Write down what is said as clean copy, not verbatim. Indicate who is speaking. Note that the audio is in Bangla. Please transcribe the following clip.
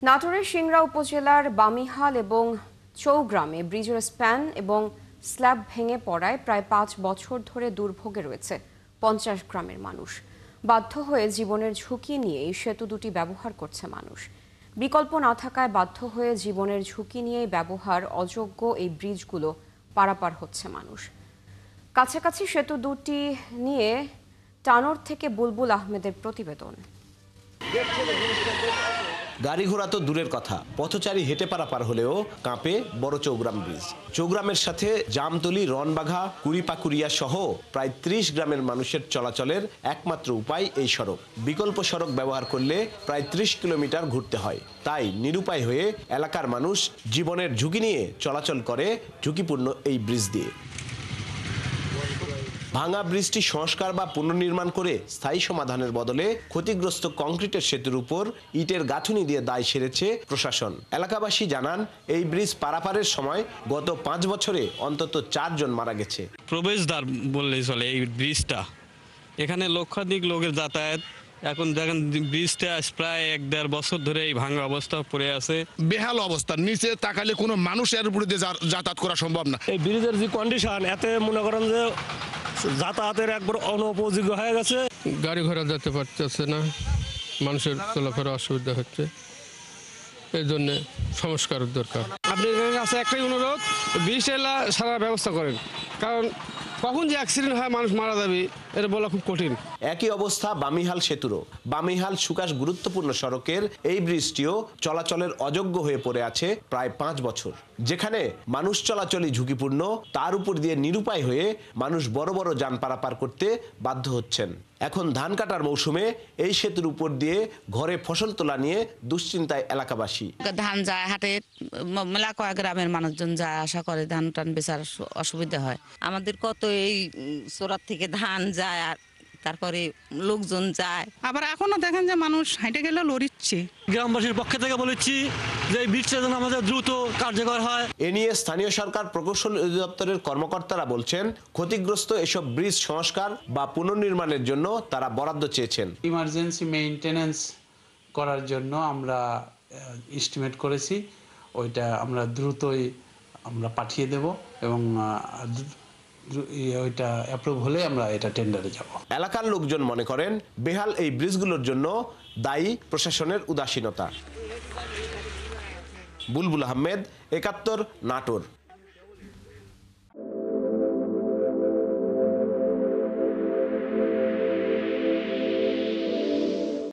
Speaker 1: নাটোরের সিংড়া উপজেলার বামিহাল এবং চৌগ্রামে ব্রিজের স্প্যান এবং স্ল্যাব ভেঙে পড়ায় প্রায় ৫ বছর ধরে দুর্ভোগে রয়েছে ৫০ গ্রামের মানুষ। বাধ্য হয়ে জীবনের ঝুঁকি নিয়ে এই সেতু দুটি ব্যবহার করছে মানুষ। বিকল্প না থাকায় বাধ্য হয়ে জীবনের ঝুঁকি নিয়েই ব্যবহার অযোগ্য এই ব্রিজগুলো পারাপার হচ্ছে মানুষ। কাছাকাছি সেতু দুটি নিয়ে টানোর থেকে বুলবুল আহমেদের প্রতিবেদন।
Speaker 2: গাড়ি ঘোড়া তো দূরের কথা, পথচারী হেঁটে পারাপার হলেও কাঁপে বড় চৌগ্রাম ব্রিজ। চৌগ্রামের সাথে জামতলী, রনবাঘা, কুড়িপাকুড়িয়া সহ প্রায় ৩০ গ্রামের মানুষের চলাচলের একমাত্র উপায় এই সড়ক। বিকল্প সড়ক ব্যবহার করলে প্রায় ৩০ কিলোমিটার ঘুরতে হয়। তাই নিরুপায় হয়ে এলাকার মানুষ জীবনের ঝুঁকি নিয়ে চলাচল করে ঝুঁকিপূর্ণ এই ব্রিজ দিয়ে। ভাঙা ব্রিজটি সংস্কার বা পুনর্নির্মাণ করে স্থায়ী সমাধানের বদলে ক্ষতিগ্রস্ত কংক্রিটের সেতুর উপর ইটের গাঁথুনি দিয়ে দায় সেরেছে প্রশাসন। এলাকাবাসী জানান, এই ব্রিজ পারাপারের সময় গত ৫ বছরে অন্তত ৪ জন মারা গেছে।
Speaker 3: প্রবেশদ্বার বললেই চলে এই ব্রিজটা। এখানে লক্ষাধিক লোকের যাতায়াত। এখন দেখেন ব্রিজটা প্রায় ১-১.৫ বছর ধরে এই ভাঙা অবস্থা পড়ে আছে।
Speaker 4: বেহাল অবস্থা, নিচে তাকালে কোনো মানুষের উপরে যাতায়াত করা সম্ভব না।
Speaker 5: এই ব্রিজের যে কন্ডিশন, এতে মনে করেন যে যাতায়াতের একবার অনুপযোগী হয়ে গেছে।
Speaker 6: গাড়ি ঘোড়া যেতে পারতেছে না, মানুষের চলাফেরা অসুবিধা হচ্ছে, এই জন্য সংস্কারের দরকার।
Speaker 5: আপনাদের কাছে একটাই অনুরোধ, ব্রিজটা সারা ব্যবস্থা করেন, কারণ কখন যে অ্যাক্সিডেন্ট হয় মানুষ মারা যাবে এটা বলা খুব কঠিন।
Speaker 2: একই অবস্থা বামিহাল সেতুরও। বামিহাল সুকাশ গুরুত্বপূর্ণ সড়কের এই ব্রিজটিও চলাচলের অযোগ্য হয়ে পড়ে আছে প্রায় ৫ বছর। যেখানে মানুষ চলাচলই ঝুঁকিপূর্ণ, তার উপর দিয়ে নিরুপায় হয়ে মানুষ বড় বড় যান পারাপার করতে বাধ্য হচ্ছেন। এখন ধান কাটার মৌসুমে এই সেতুর উপর দিয়ে ঘরে ফসল তোলা নিয়ে দুশ্চিন্তায় এলাকাবাসী।
Speaker 7: ধান যায় হাটে, মেলা কয়েক গ্রামের মানুষজন যায় আসা করে, ধান টান বেচার অসুবিধা হয়। আমাদের কত এই চোরার থেকে ধান যায়, আর তারপরে লোকজন যায়।
Speaker 8: আবার এখনো দেখেন যে মানুষ হাঁটে গেলে লড়িচ্ছে।
Speaker 5: গ্রামবাসীর পক্ষ থেকে বলেছি যে এই ব্রিজটা যেন আমাদের দ্রুত কার্যকর হয়।
Speaker 2: এ নিয়ে স্থানীয় সরকার প্রকৌশল অধিদপ্তরের কর্মকর্তারা বলছেন, ক্ষতিগ্রস্ত এসব ব্রিজ সংস্কার বা পুনর্নির্মাণের জন্য তারা বরাদ্দ চেয়েছেন।
Speaker 9: ইমার্জেন্সি মেইনটেনেন্স করার জন্য আমরা এস্টিমেট করেছি, ওইটা আমরা দ্রুতই আমরা পাঠিয়ে দেব এবং ওইটা অ্যাপ্রুভ হলে আমরা এটা টেন্ডারে যাব।
Speaker 2: এলাকার লোকজন মনে করেন, বেহাল এই ব্রিজগুলোর জন্য দায়ী প্রশাসনের উদাসীনতা। বুলবুল আহমেদ, ৭১, নাটোর।